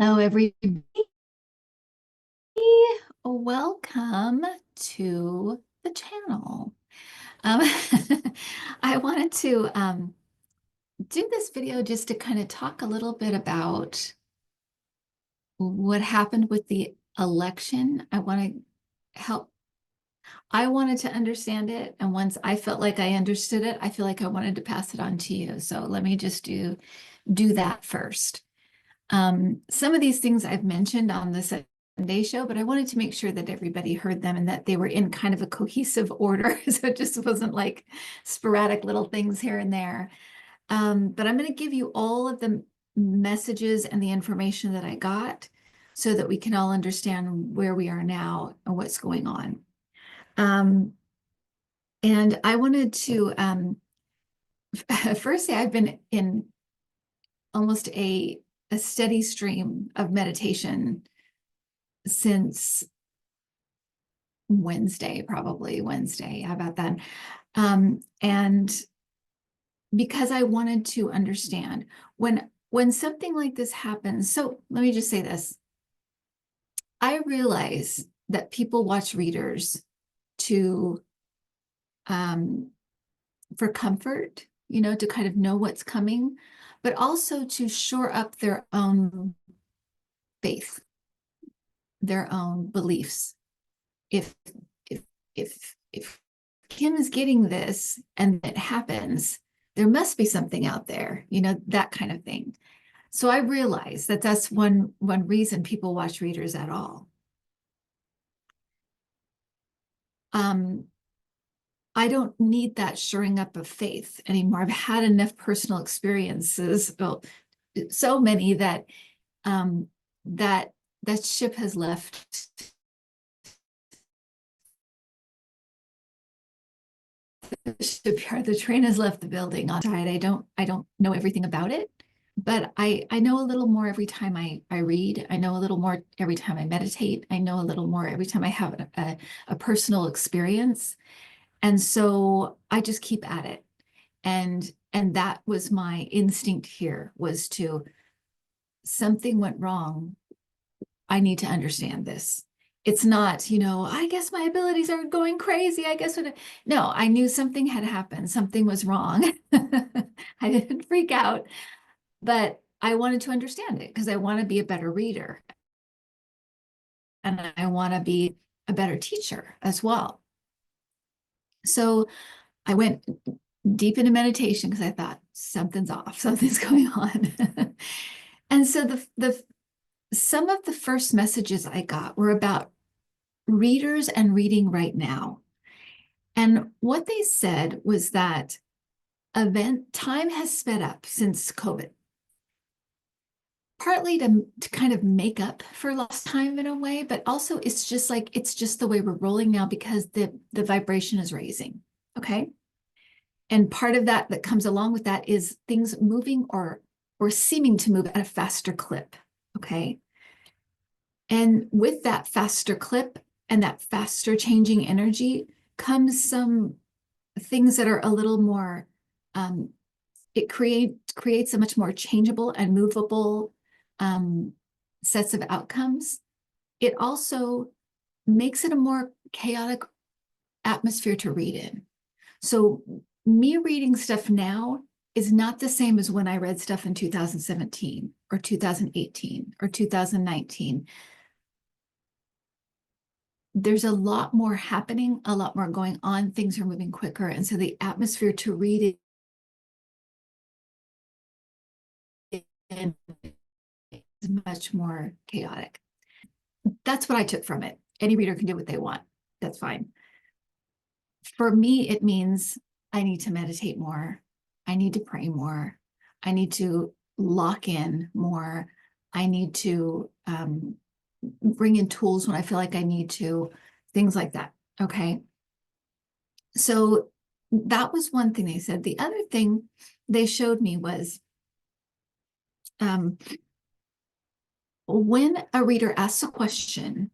Hello, everybody. Welcome to the channel. Um, I wanted to do this video just to kind of talk a little bit about what happened with the election. Help. I wanted to understand it, and once I felt like I understood it, I feel like I wanted to pass it on to you. So let me just do that first. Some of these things I've mentioned on the Sunday show, but I wanted to make sure that everybody heard them and that they were in kind of a cohesive order. So it just wasn't like sporadic little things here and there. But I'm going to give you all of the messages and the information that I got so that we can all understand where we are now and what's going on. And I wanted to first say I've been in almost a steady stream of meditation since Wednesday, probably Wednesday. How about that? And because I wanted to understand when something like this happens. So let me just say this. I realize that people watch readers to for comfort, to kind of know what's coming, but also to shore up their own faith, their own beliefs. If if if Kim is getting this and it happens, there must be something out there, that kind of thing. So I realize that that's one reason people watch readers at all. I don't need that shoring up of faith anymore. I've had enough personal experiences, well, so many that that ship has left the shipyard. The train has left the building on side. I don't know everything about it, but I know a little more every time I read. I know a little more every time I meditate. I know a little more every time I have a personal experience. And so I just keep at it. And that was my instinct here, was to, something went wrong. I need to understand this. It's not, I guess my abilities are going crazy. I guess no, I knew something had happened. Something was wrong. I didn't freak out, but I wanted to understand it because I want to be a better reader and I want to be a better teacher as well. So I went deep into meditation because I thought something's off, something's going on. And so the some of the first messages I got were about readers and reading right now. And what they said was that event time has sped up since COVID, partly to kind of make up for lost time in a way, but also it's just the way we're rolling now because the vibration is raising. Okay. And part of that comes along with that is things moving or seeming to move at a faster clip. Okay. And with that faster clip and that faster changing energy comes some things that are a little more, it creates a much more changeable and movable sets of outcomes. It also makes it a more chaotic atmosphere to read in. So me reading stuff now is not the same as when I read stuff in 2017 or 2018 or 2019. There's a lot more happening, a lot more going on. Things are moving quicker. And so the atmosphere to read it is much more chaotic. That's what I took from it. Any reader can do what they want. That's fine. For me, it means I need to meditate more. I need to pray more. I need to lock in more. I need to bring in tools when I feel like I need to, things like that. Okay. So that was one thing they said. The other thing they showed me was when a reader asks a question,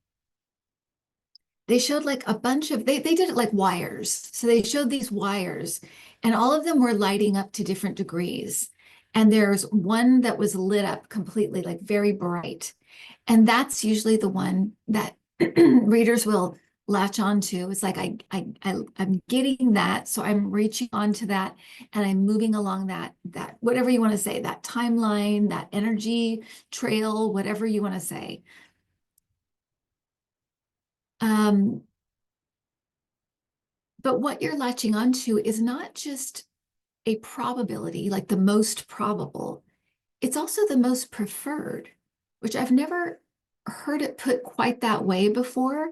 they showed like a bunch of, they did it like wires. So they showed these wires and all of them were lighting up to different degrees. And there's one that was lit up completely, like very bright. And that's usually the one that readers will latch onto. It's like I'm getting that, so I'm reaching onto that, and I'm moving along that whatever you want to say, that timeline, that energy trail, whatever you want to say. Um, but what you're latching onto is not just a probability, like the most probable. It's also the most preferred, which I've never heard it put quite that way before.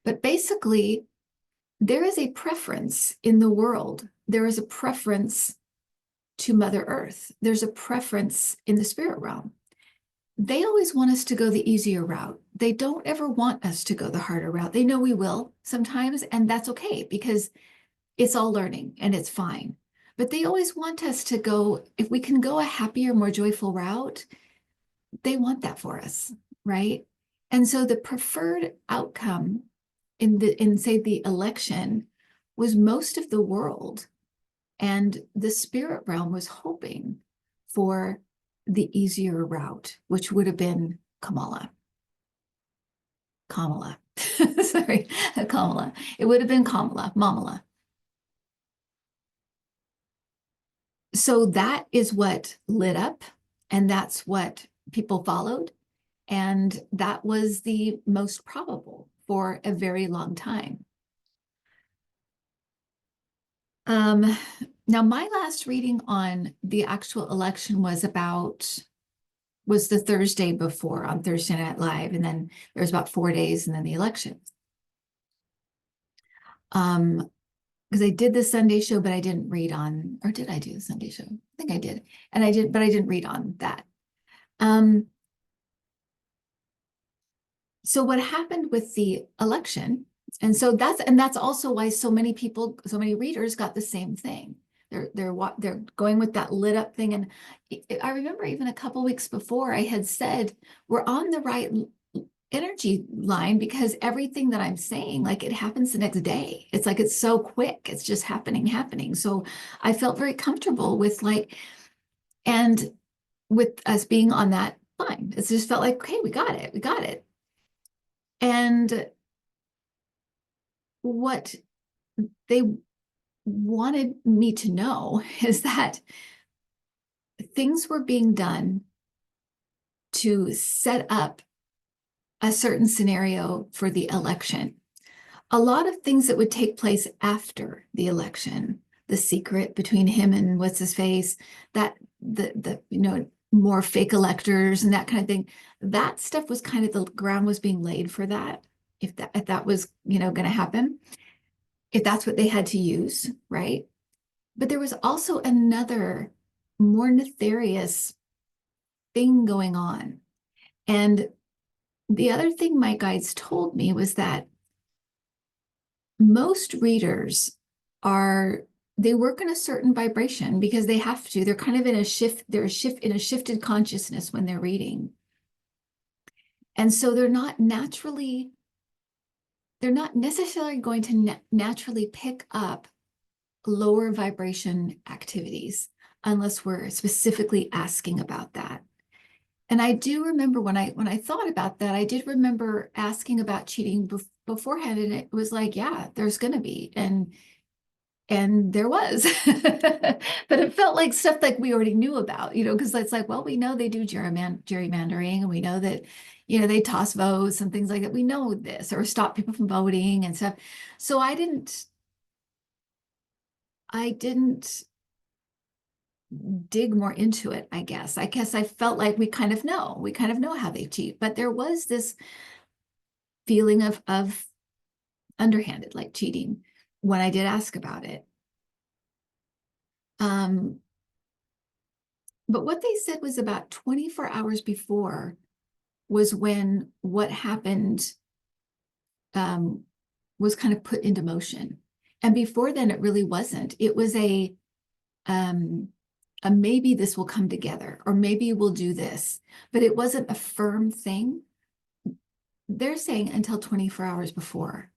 But basically, there is a preference in the world. There is a preference to Mother Earth. There's a preference in the spirit realm. They always want us to go the easier route. They don't ever want us to go the harder route. They know we will sometimes, and that's okay because it's all learning and it's fine. But they always want us to go, if we can go a happier, more joyful route, they want that for us, right? And so the preferred outcome in say the election was most of the world, and the spirit realm was hoping for the easier route, which would have been Kamala. Sorry, Kamala. It would have been Mamala. So that is what lit up, and that's what people followed. And that was the most probable for a very long time. Um, Now, my last reading on the actual election was the Thursday before on Thursday Night Live, and then there was about 4 days and then the election. Because I did the Sunday show, but I didn't read on, or did I do the Sunday show? I think I did. And I did, but I didn't read on that. So what happened with the election, and so that's also why so many people, so many readers got the same thing. They're going with that lit up thing. And I remember even a couple weeks before I had said we're on the right energy line because everything that I'm saying, like it happens the next day. It's like it's so quick. It's just happening. So I felt very comfortable with and with us being on that line. It just felt like, okay, we got it. We got it. And what they wanted me to know is that things were being done to set up a certain scenario for the election. A lot of things that would take place after the election, the secret between him and what's his face, that the more fake electors and that kind of thing, that stuff was kind of the ground was being laid for that. If that was going to happen, if that's what they had to use, right? But there was also another more nefarious thing going on. And the other thing my guides told me was that most readers they work in a certain vibration because they have to. They're kind of in a shift, in a shifted consciousness when they're reading. And so they're not necessarily going to naturally pick up lower vibration activities unless we're specifically asking about that. And I do remember when I thought about that, I did remember asking about cheating beforehand, and it was like, yeah, there's going to be, and there was, but it felt like stuff like we already knew about, because it's like, well, we know they do gerrymandering, and we know that, they toss votes and things like that. We know this, or stop people from voting and stuff. So I didn't dig more into it, I guess. I felt like we kind of know how they cheat, but there was this feeling of underhanded, like cheating, when I did ask about it. But what they said was about 24 hours before was when what happened was kind of put into motion. And before then, it really wasn't. It was a maybe this will come together, or maybe we'll do this, but it wasn't a firm thing. They're saying until 24 hours before.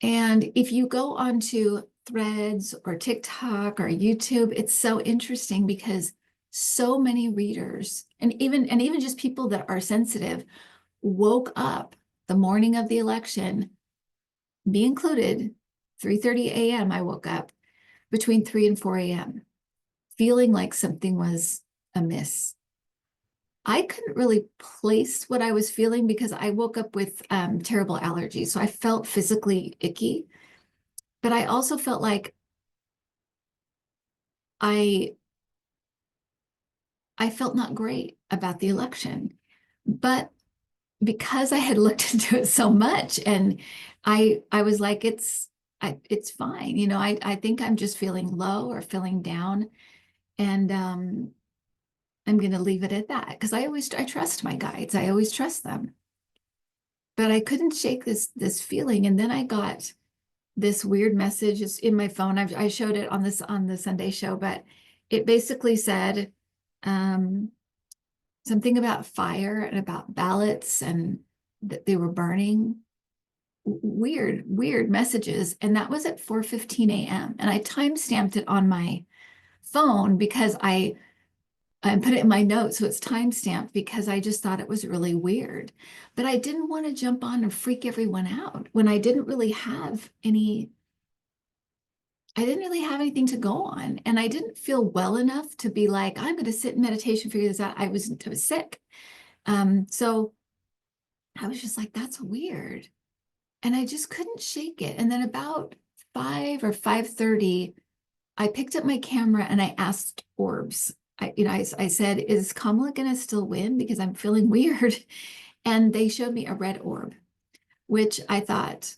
And if you go onto Threads or TikTok or YouTube, it's so interesting because so many readers and even just people that are sensitive woke up the morning of the election, me included, 3:30 a.m. I woke up between 3 and 4 a.m. feeling like something was amiss. I couldn't really place what I was feeling because I woke up with terrible allergies. So I felt physically icky, but I also felt like I I felt not great about the election. But because I had looked into it so much and I was like, it's fine. I think I'm just feeling low or feeling down. And I'm gonna leave it at that because I trust my guides. I always trust them. But I couldn't shake this feeling. And then I got this weird message. It's in my phone. I showed it on the Sunday show, but it basically said um, something about fire and about ballots and that they were burning. Weird messages. And that was at 4:15 a.m. And I time stamped it on my phone because I put it in my notes, so it's time stamped because I just thought it was really weird. But I didn't want to jump on and freak everyone out when I didn't really have anything to go on. And I didn't feel well enough to be like, I'm going to sit in meditation, figure this out. I was sick. So I was just like, that's weird. And I just couldn't shake it. And then about 5 or 5:30, I picked up my camera and I asked orbs. I said, is Kamala going to still win? Because I'm feeling weird. And they showed me a red orb, which I thought,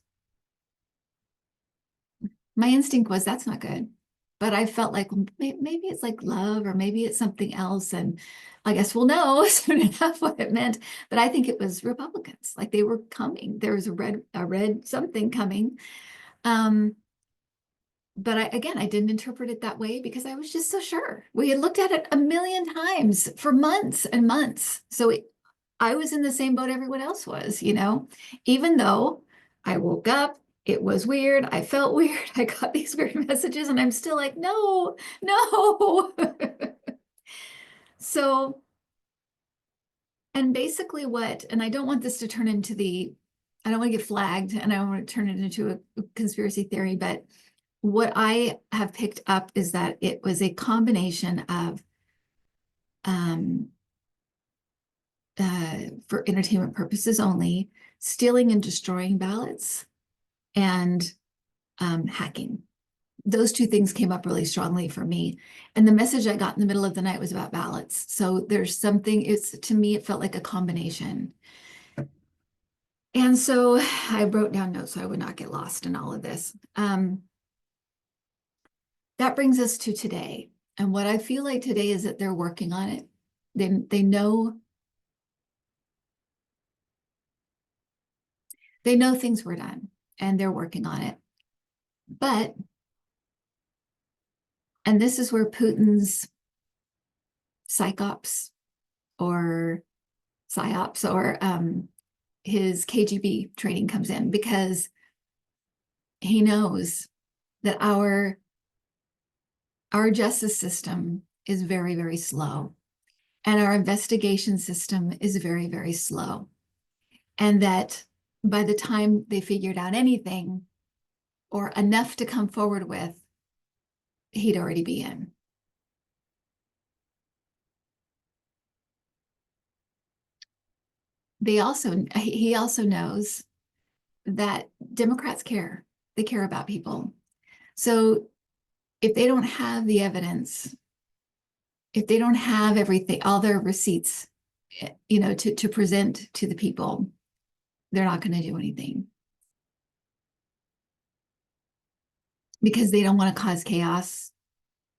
my instinct was that's not good. But I felt like maybe it's like love or maybe it's something else. And I guess we'll know soon enough what it meant. But I think it was Republicans, like they were coming. There was a red something coming. Um, but I didn't interpret it that way because I was just so sure. We had looked at it a million times for months and months. I was in the same boat everyone else was, even though I woke up, it was weird. I felt weird. I got these weird messages and I'm still like, no, no. So, and basically and I don't want this to turn into I don't want to get flagged and I don't want to turn it into a conspiracy theory, but what I have picked up is that it was a combination of um, for entertainment purposes only, stealing and destroying ballots and hacking. Those two things came up really strongly for me. And the message I got in the middle of the night was about ballots. So there's something, to me, it felt like a combination. And so I wrote down notes so I would not get lost in all of this. That brings us to today. And what I feel like today is that they're working on it. They know things were done and they're working on it. But, and this is where Putin's psychops or psyops or his KGB training comes in because he knows that our justice system is very, very slow and our investigation system is very, very slow. And that by the time they figured out anything or enough to come forward with, he'd already be in. He also knows that Democrats care. They care about people. So if they don't have the evidence, if they don't have everything, all their receipts, to present to the people, they're not going to do anything because they don't want to cause chaos.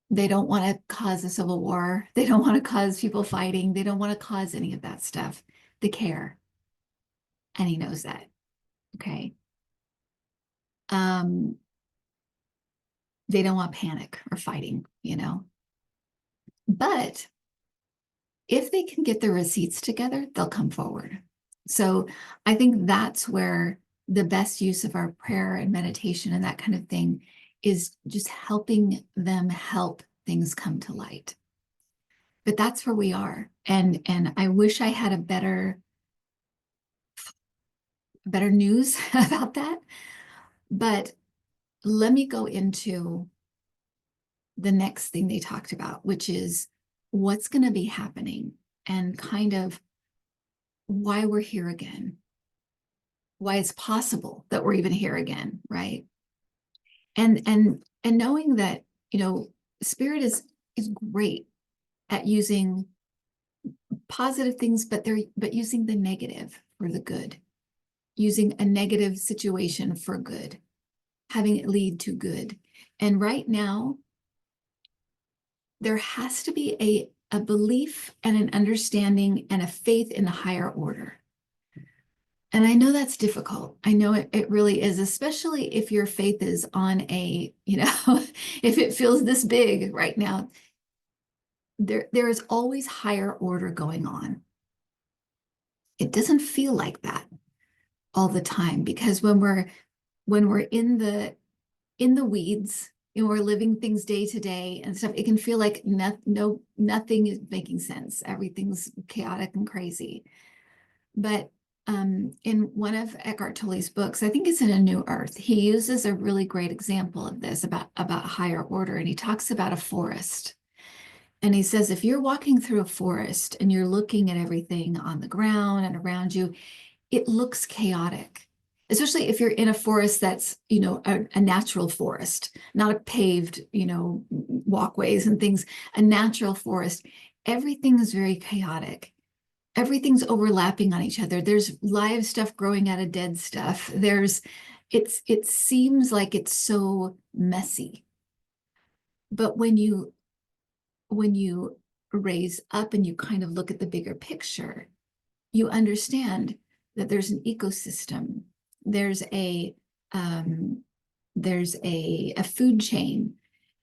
They don't want to cause a civil war. They don't want to cause people fighting. They don't want to cause any of that stuff. They care. And he knows that. Okay. Um, they don't want panic or fighting. But if they can get the receipts together, they'll come forward. So I think that's where the best use of our prayer and meditation and that kind of thing is just helping them help things come to light. But that's where we are. And I wish I had a better news about that. But let me go into the next thing they talked about, which is what's going to be happening and kind of why we're here again, why it's possible that we're even here again, right? And knowing that, spirit is great at using positive things, but using the negative for the good, using a negative situation for good, having it lead to good. And right now, there has to be a belief and an understanding and a faith in a higher order. And I know that's difficult. I know it really is, especially if your faith is on if it feels this big right now, there is always higher order going on. It doesn't feel like that all the time, because when we're in the weeds and we're living things day to day and stuff, it can feel like nothing is making sense. Everything's chaotic and crazy. But in one of Eckhart Tolle's books, I think it's in A New Earth, he uses a really great example of this about higher order. And he talks about a forest. And he says, if you're walking through a forest and you're looking at everything on the ground and around you, it looks chaotic, especially if you're in a forest that's, a natural forest, not a paved, walkways and things, a natural forest. Everything is very chaotic. Everything's overlapping on each other. There's live stuff growing out of dead stuff. It seems like it's so messy. But when you raise up and you kind of look at the bigger picture, you understand that there's an ecosystem. There's a food chain.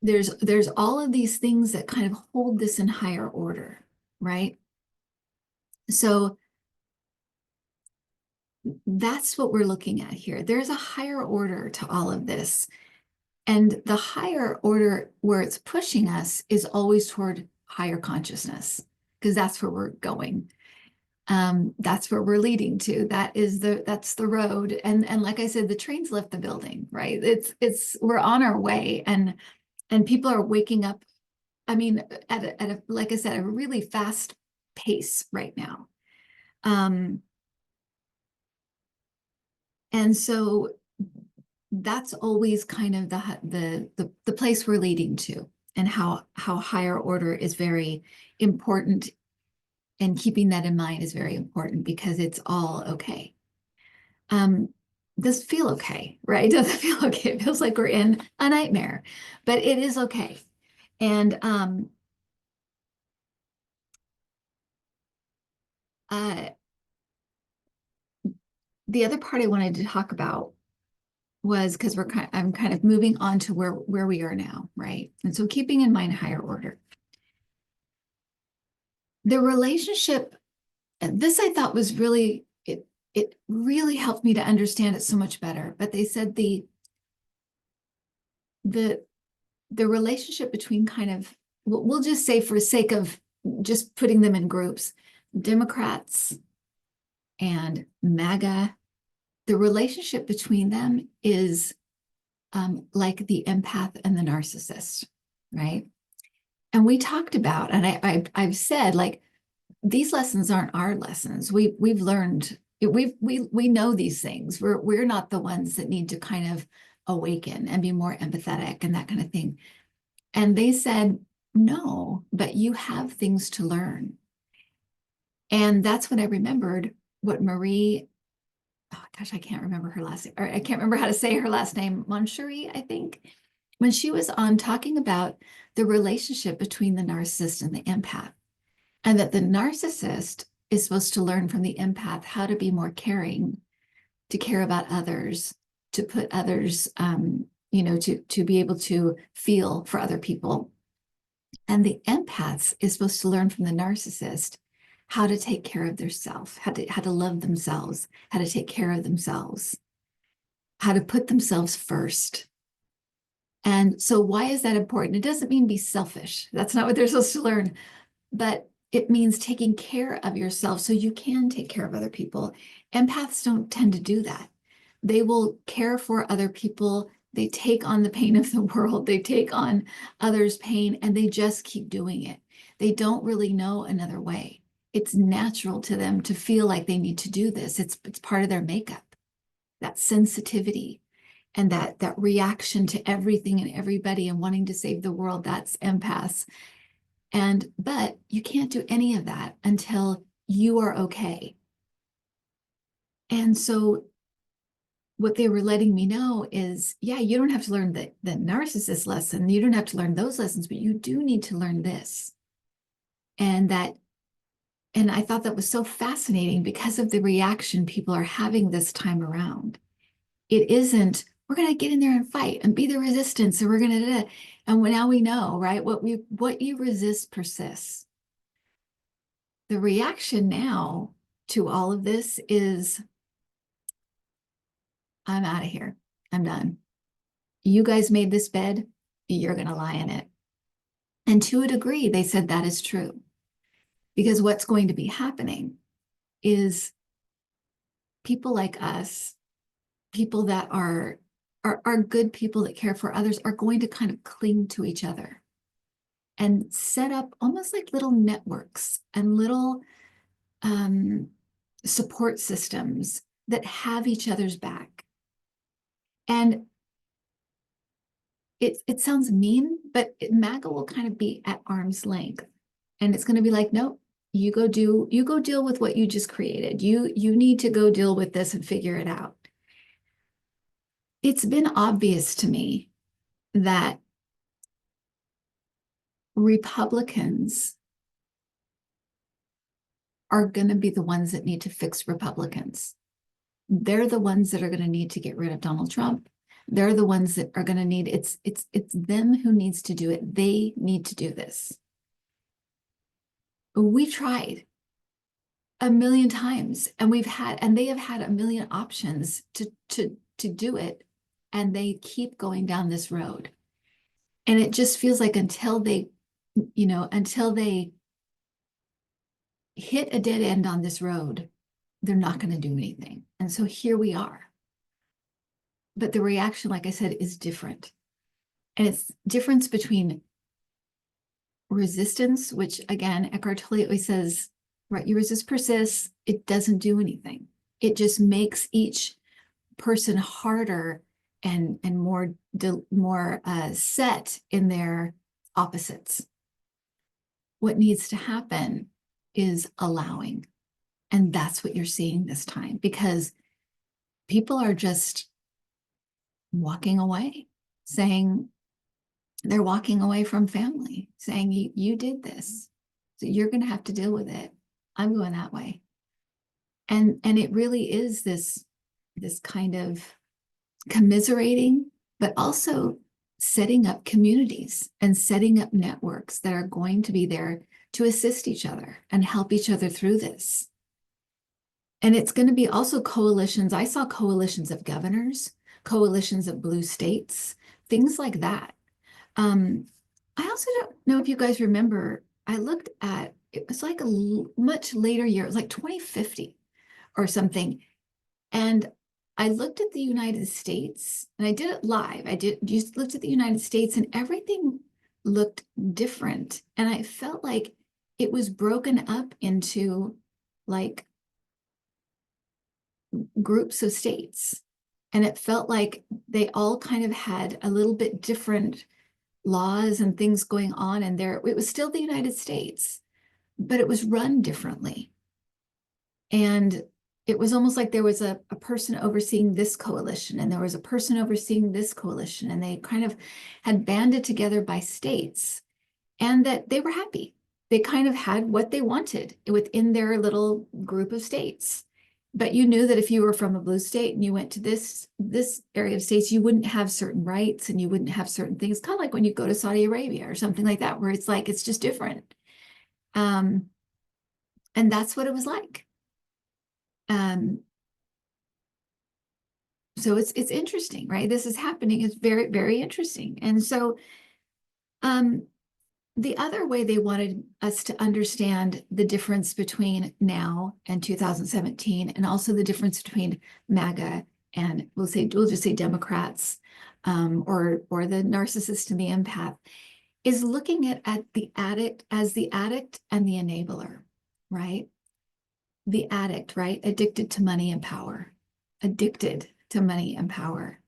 There's all of these things that kind of hold this in higher order, right? So that's what we're looking at here. There's a higher order to all of this. And the higher order where it's pushing us is always toward higher consciousness, because that's where we're going. That's where we're leading to. That's the road. And like I said, the train's left the building, right? We're on our way, and people are waking up. I mean, at a like I said, a really fast pace right now. And so that's always kind of the place we're leading to, and how higher order is very important, and keeping that in mind is very important, because it's all okay. Does feel okay, right? It doesn't feel okay. It feels like we're in a nightmare, but it is okay. And the other part I wanted to talk about was, because I'm kind of moving on to where we are now, right? And so keeping in mind higher order. The relationship, this I thought was really, it really helped me to understand it so much better. But they said the relationship between kind of, we'll just say for sake of just putting them in groups, Democrats and MAGA, the relationship between them is like the empath and the narcissist, right? And we talked about, and I've said, like, these lessons aren't our lessons. We've learned, we know these things. We're not the ones that need to kind of awaken and be more empathetic and that kind of thing. And they said, no, but you have things to learn. And that's when I remembered what Marie, oh gosh, I can't remember her last name, or I can't remember how to say her last name, Moncherie, I think, when she was on talking about the relationship between the narcissist and the empath, and that the narcissist is supposed to learn from the empath how to be more caring, to care about others, to put others, to be able to feel for other people. And the empath is supposed to learn from the narcissist how to take care of themselves, how to love themselves, how to take care of themselves, how to put themselves first. And so why is that important? It doesn't mean be selfish. That's not what they're supposed to learn, but it means taking care of yourself so you can take care of other people. Empaths don't tend to do that. They will care for other people. They take on the pain of the world. They take on others' pain and they just keep doing it. They don't really know another way. It's natural to them to feel like they need to do this. It's part of their makeup, that sensitivity and that reaction to everything and everybody and wanting to save the world. That's empaths. But you can't do any of that until you are okay. And so what they were letting me know is, yeah, you don't have to learn the narcissist lesson. You don't have to learn those lessons, but you do need to learn this. And I thought that was so fascinating because of the reaction people are having this time around. It isn't, we're going to get in there and fight and be the resistance, and we're going to, and now we know, right? What you resist persists. The reaction now to all of this is, I'm out of here. I'm done. You guys made this bed. You're going to lie in it. And to a degree, they said that is true. Because what's going to be happening is people like us, people that are good people that care for others, are going to kind of cling to each other and set up almost like little networks and little support systems that have each other's back. And it sounds mean, but MAGA will kind of be at arm's length. And it's going to be like, nope, you go deal with what you just created. You need to go deal with this and figure it out. It's been obvious to me that Republicans are going to be the ones that need to fix Republicans. They're the ones that are going to need to get rid of Donald Trump. They're the ones that are going to need, it's them who needs to do it. They need to do this. We tried a million times and they have had a million options to do it. And they keep going down this road. And it just feels like until they hit a dead end on this road, they're not going to do anything. And so here we are. But the reaction, like I said, is different. And it's difference between resistance, which again, Eckhart Tolle always says, right, you resist persists, it doesn't do anything. It just makes each person harder and more set in their opposites. What needs to happen is allowing. And that's what you're seeing this time, because people are just walking away, saying they're walking away from family, saying, you did this, so you're going to have to deal with it. I'm going that way. And it really is this kind of commiserating, but also setting up communities and setting up networks that are going to be there to assist each other and help each other through this. And it's going to be also coalitions. I saw coalitions of governors, coalitions of blue states, things like that. I also don't know if you guys remember, I looked at, it was like a much later year, it was like 2050 or something. And I looked at the United States, and I did it live. I just looked at the United States and everything looked different. And I felt like it was broken up into like groups of states. And it felt like they all kind of had a little bit different laws and things going on. And it was still the United States, but it was run differently. And it was almost like there was a person overseeing this coalition, and there was a person overseeing this coalition, and they kind of had banded together by states, and that they were happy. They kind of had what they wanted within their little group of states. But you knew that if you were from a blue state and you went to this area of states, you wouldn't have certain rights and you wouldn't have certain things, kind of like when you go to Saudi Arabia or something like that, where it's like, it's just different. And that's what it was like. Um, So it's interesting, right? This is happening. It's very, very interesting. And so um, the other way they wanted us to understand the difference between now and 2017, and also the difference between MAGA and we'll just say Democrats, or the narcissist and the empath, is looking at the addict as the addict and the enabler, right? The addict, right? Addicted to money and power, addicted to money and power.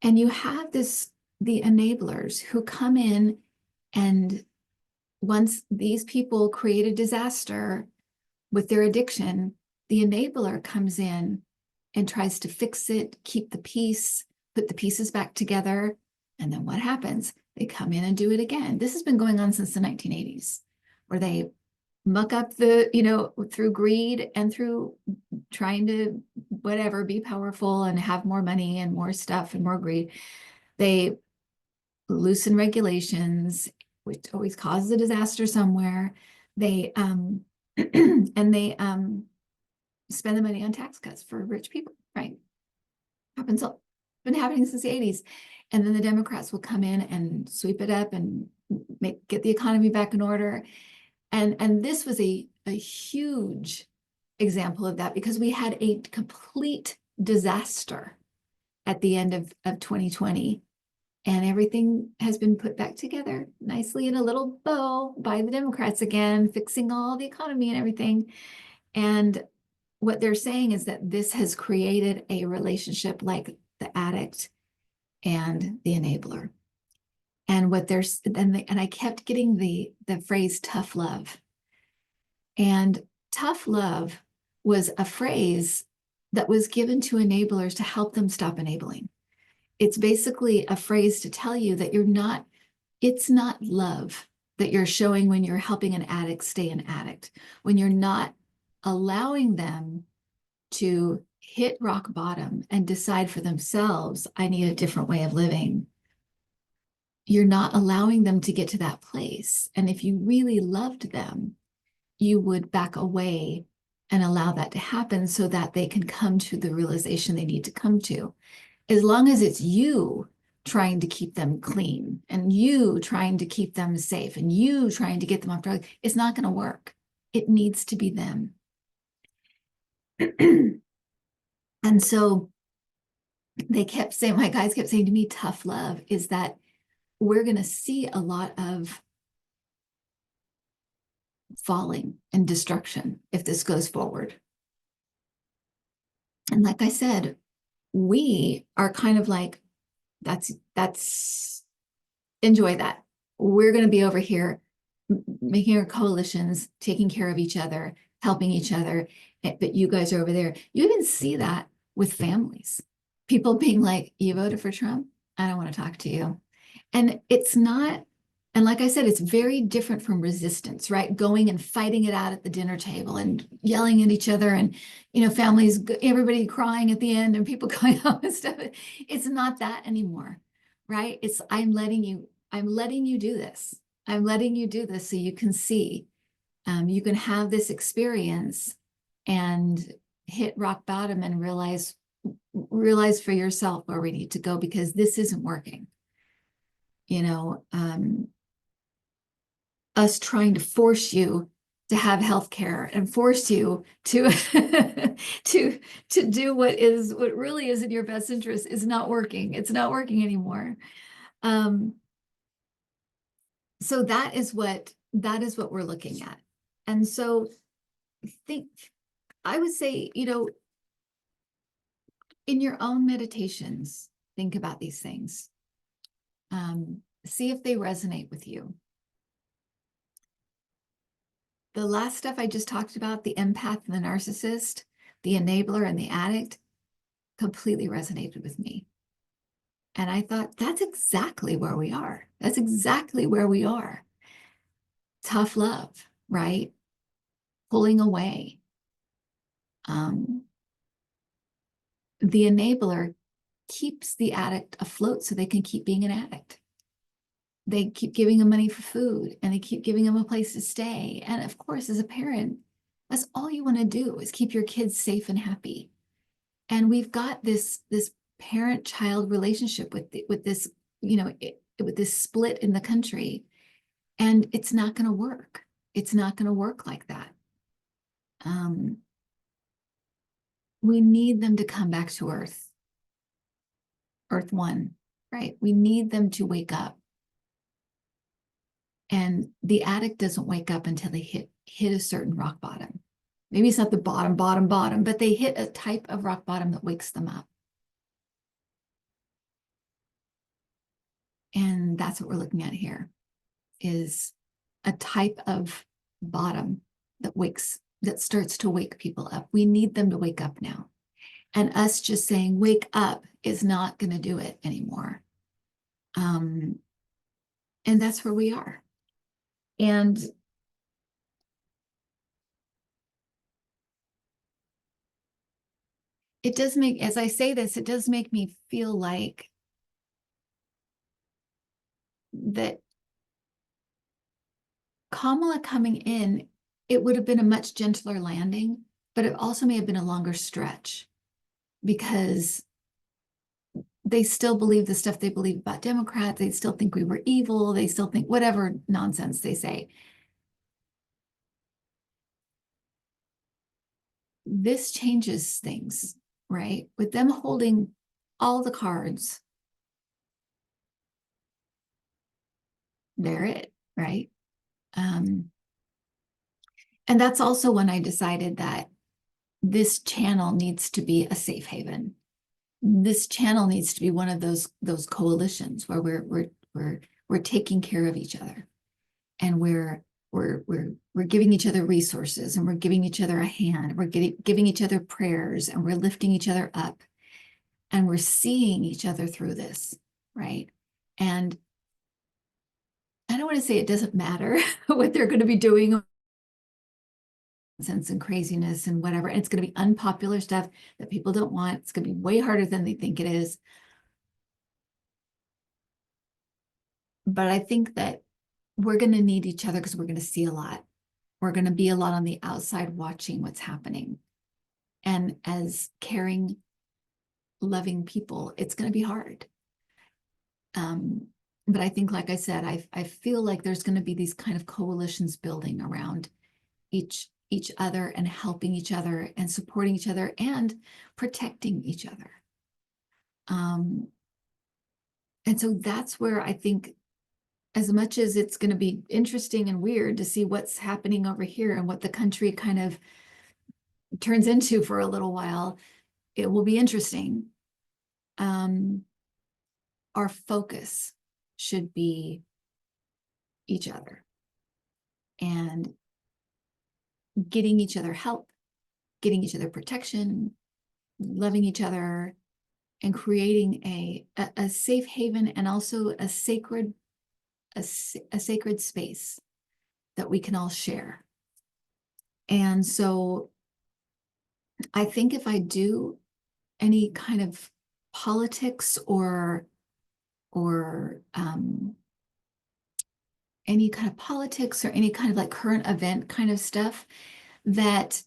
And you have the enablers who come in, and once these people create a disaster with their addiction, the enabler comes in and tries to fix it, keep the peace, put the pieces back together. And then what happens? They come in and do it again. This has been going on since the 1980s, where they muck up through greed and through trying to whatever, be powerful and have more money and more stuff and more greed. They loosen regulations, which always causes a disaster somewhere. They and they spend the money on tax cuts for rich people, right? Been happening since the 80s. And then the Democrats will come in and sweep it up and get the economy back in order. And this was a huge example of that, because we had a complete disaster at the end of 2020. And everything has been put back together nicely in a little bow by the Democrats again, fixing all the economy and everything. And what they're saying is that this has created a relationship like the addict and the enabler. And and I kept getting the phrase tough love. And tough love was a phrase that was given to enablers to help them stop enabling. It's basically a phrase to tell you that it's not love that you're showing when you're helping an addict stay an addict, when you're not allowing them to hit rock bottom and decide for themselves, I need a different way of living. You're not allowing them to get to that place. And if you really loved them, you would back away and allow that to happen so that they can come to the realization they need to come to. As long as it's you trying to keep them clean and you trying to keep them safe and you trying to get them off drugs, it's not going to work. It needs to be them. And so my guys kept saying to me, tough love is that we're going to see a lot of falling and destruction if this goes forward. And like I said, we are kind of like, that's enjoy that. We're going to be over here making our coalitions, taking care of each other, helping each other. But you guys are over there. You even see that with families. People being like, you voted for Trump? I don't want to talk to you. And it's not, and like I said, it's very different from resistance, right? Going and fighting it out at the dinner table and yelling at each other, and families, everybody crying at the end and people going home and stuff. It's not that anymore, right? It's I'm letting you do this. I'm letting you do this so you can see, you can have this experience and hit rock bottom and realize for yourself where we need to go, because this isn't working. Us trying to force you to have health care and force you to to do what really is in your best interest is not working. It's not working anymore. So that is what we're looking at. And so I would say, in your own meditations, think about these things. See if they resonate with you. The last stuff I just talked about, the empath and the narcissist, the enabler and the addict, completely resonated with me. And I thought, that's exactly where we are. That's exactly where we are. Tough love, right? Pulling away. The enabler keeps the addict afloat so they can keep being an addict. They keep giving them money for food, and they keep giving them a place to stay. And of course, as a parent, that's all you want to do is keep your kids safe and happy. And we've got this parent-child relationship with this, with this split in the country. And it's not going to work. It's not going to work like that. We need them to come back to Earth One, right? We need them to wake up. And the addict doesn't wake up until they hit a certain rock bottom. Maybe it's not the bottom, but they hit a type of rock bottom that wakes them up. And that's what we're looking at here, is a type of bottom that starts to wake people up. We need them to wake up now. And us just saying, wake up, is not going to do it anymore. And that's where we are. And it does make, as I say this, it does make me feel like that Kamala coming in, it would have been a much gentler landing, but it also may have been a longer stretch, because they still believe the stuff they believe about Democrats. They still think we were evil. They still think whatever nonsense they say. This changes things, right? With them holding all the cards, they're it, right? And that's also when I decided that this channel needs to be a safe haven. This channel needs to be one of those coalitions where we're taking care of each other, and we're giving each other resources, and we're giving each other a hand. We're giving each other prayers, and we're lifting each other up, and we're seeing each other through this, right? And I don't want to say it doesn't matter what they're going to be doing, nonsense and craziness and whatever. And it's going to be unpopular stuff that people don't want. It's going to be way harder than they think it is. But I think that we're going to need each other, because we're going to see a lot. We're going to be a lot on the outside watching what's happening. And as caring, loving people, it's going to be hard. But I think, like I said, I feel like there's going to be these kind of coalitions building around each other, and helping each other, and supporting each other, and protecting each other. And so that's where I think, as much as it's going to be interesting and weird to see what's happening over here and what the country kind of turns into for a little while, it will be interesting. Our focus should be each other, and getting each other help, getting each other protection, loving each other, and creating a safe haven, and also a sacred space that we can all share. And so I think if I do any kind of politics or any kind of politics, or any kind of like current event kind of stuff, that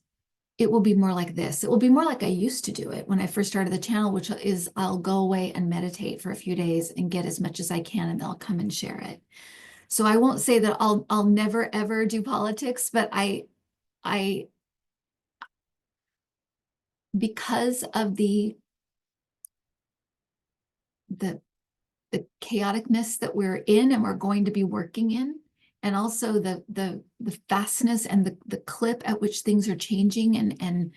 it will be more like this. It will be more like I used to do it when I first started the channel, which is I'll go away and meditate for a few days and get as much as I can, and then I'll come and share it. So I won't say that I'll never ever do politics, but I because of the chaoticness that we're in, and we're going to be working in, and also the fastness and the clip at which things are changing, and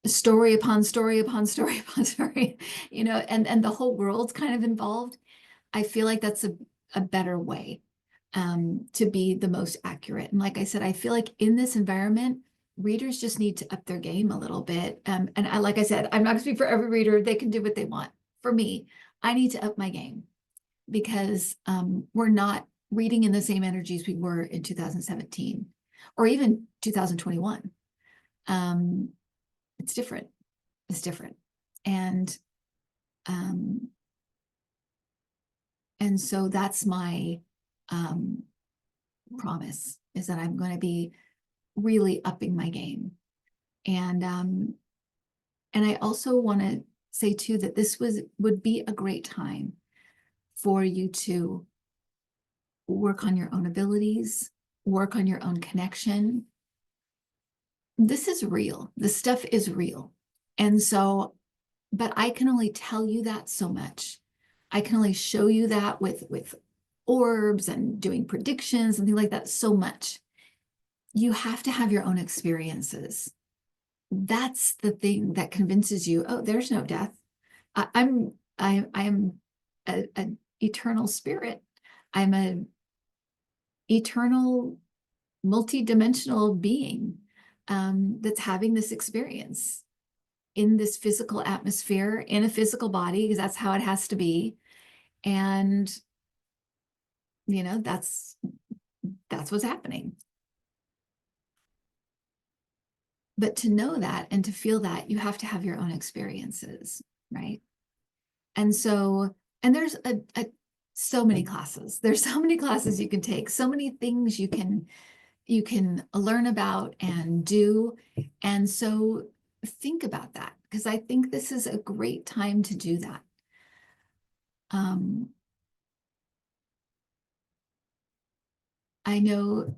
story upon story upon story upon story, and the whole world's kind of involved. I feel like that's a better way to be the most accurate. And like I said, I feel like in this environment, readers just need to up their game a little bit. And like I said, I'm not going to speak for every reader. They can do what they want. For me, I need to up my game, because we're not reading in the same energies we were in 2017 or even 2021. It's different. It's different. And so that's my promise, is that I'm going to be really upping my game. And I also want to say too that this would be a great time for you to work on your own abilities, work on your own connection. This is real. This stuff is real. And so, but I can only tell you that so much. I can only show you that with orbs and doing predictions and things like that so much. You have to have your own experiences. That's the thing that convinces you, oh, there's no death. I'm a eternal spirit. I'm a eternal multi-dimensional being that's having this experience in this physical atmosphere, in a physical body, because that's how it has to be. And, that's what's happening. But to know that and to feel that, you have to have your own experiences, right? And so, and there's so many classes. There's so many classes you can take, so many things you can learn about and do. And so think about that, because I think this is a great time to do that. I know,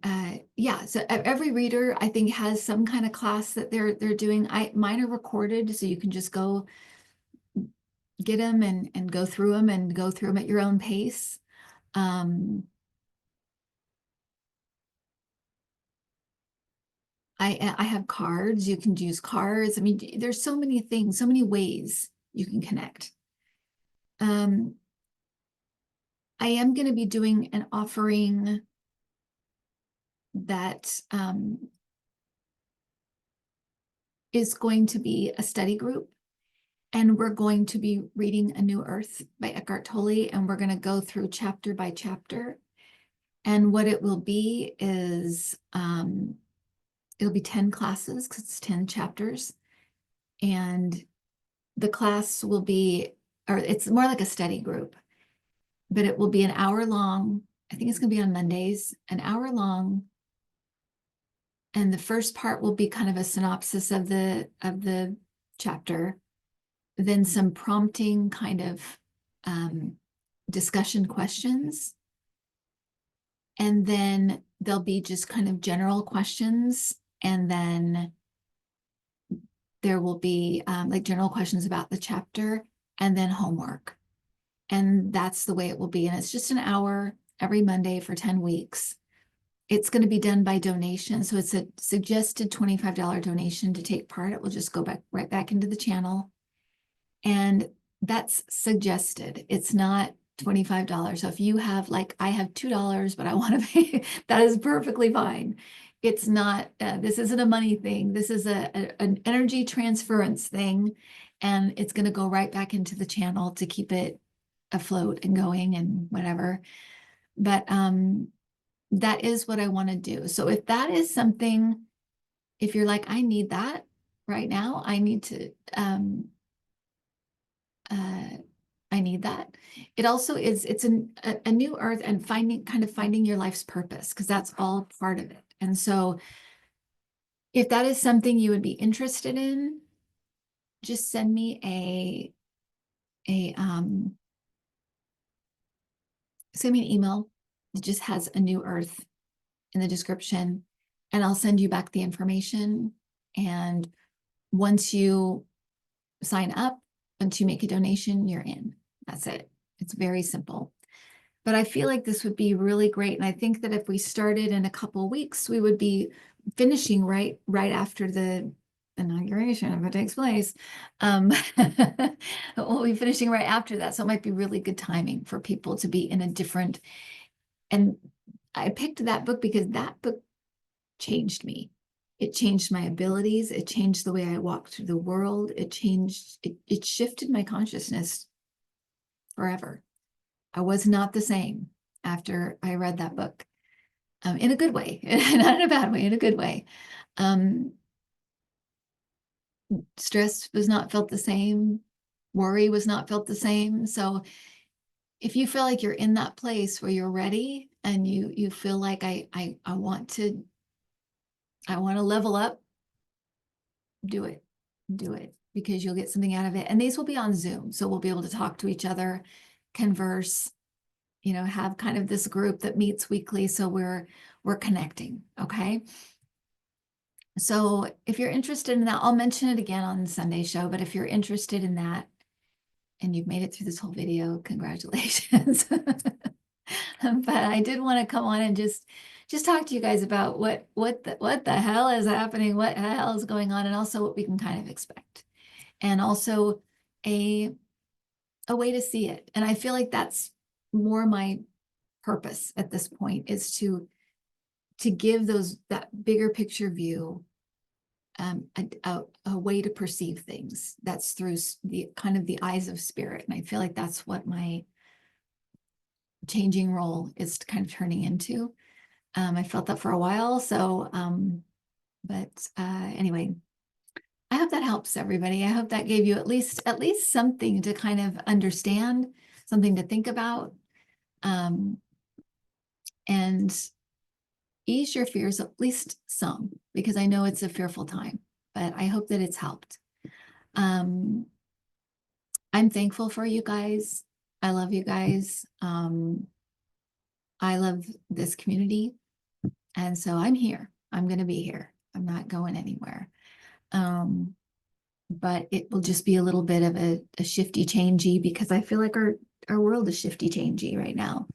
so every reader, I think, has some kind of class that they're doing. Mine are recorded, so you can just go get them and go through them at your own pace. I have cards. You can use cards. I mean, there's so many things, so many ways you can connect. I am going to be doing an offering that is going to be a study group. And we're going to be reading A New Earth by Eckhart Tolle, and we're going to go through chapter by chapter. And what it will be is it'll be 10 classes because it's 10 chapters. And the class will be, or it's more like a study group, but it will be an hour long. I think it's going to be on Mondays, an hour long. And the first part will be kind of a synopsis of the chapter, then some prompting kind of discussion questions. And then there'll be just kind of general questions. And then there will be like general questions about the chapter and then homework. And that's the way it will be. And it's just an hour every Monday for 10 weeks. It's going to be done by donation. So it's a suggested $25 donation to take part. It will just go right back into the channel. And that's suggested. It's not $25. So if you have, like, I have $2, but I want to pay, that is perfectly fine. It's not, this isn't a money thing. This is an energy transference thing. And it's going to go right back into the channel to keep it afloat and going and whatever. But that is what I want to do. So if that is something, if you're like, I need that right now, I need to, I need that. It also is, it's a new earth and finding your life's purpose, because that's all part of it. And so if that is something you would be interested in, just send me send me an email. It just has A New Earth in the description, and I'll send you back the information. And once you sign up, once you make a donation, you're in. That's it. It's very simple. But I feel like this would be really great. And I think that if we started in a couple of weeks, we would be finishing right after the inauguration, if it takes place. We'll be finishing right after that. So it might be really good timing for people to be in a different. And I picked that book because that book changed me. It changed my abilities. It changed the way I walked through the world. It shifted my consciousness forever. I was not the same after I read that book, in a good way, not in a bad way, in a good way. Stress was not felt the same. Worry was not felt the same. So if you feel like you're in that place where you're ready and you feel like I want to level up, do it. because you'll get something out of it. And these will be on Zoom, so we'll be able to talk to each other, converse, have kind of this group that meets weekly, so we're connecting, okay? So if you're interested in that, I'll mention it again on the Sunday show, but if you're interested in that and you've made it through this whole video, congratulations. But I did want to come on and just talk to you guys about what the hell is happening, what the hell is going on, and also what we can kind of expect. And also a way to see it. And I feel like that's more my purpose at this point, is to give that bigger picture view, a way to perceive things that's through the kind of the eyes of spirit. And I feel like that's what my changing role is kind of turning into. I felt that for a while. So, anyway, I hope that helps everybody. I hope that gave you at least something to kind of understand, something to think about, and ease your fears, at least some, because I know it's a fearful time, but I hope that it's helped. I'm thankful for you guys. I love you guys. I love this community. And so I'm here. I'm going to be here. I'm not going anywhere. But it will just be a little bit of a shifty changey, because I feel like our world is shifty changey right now.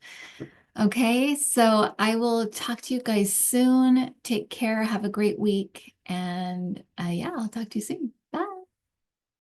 Okay, so I will talk to you guys soon. Take care. Have a great week. And yeah, I'll talk to you soon.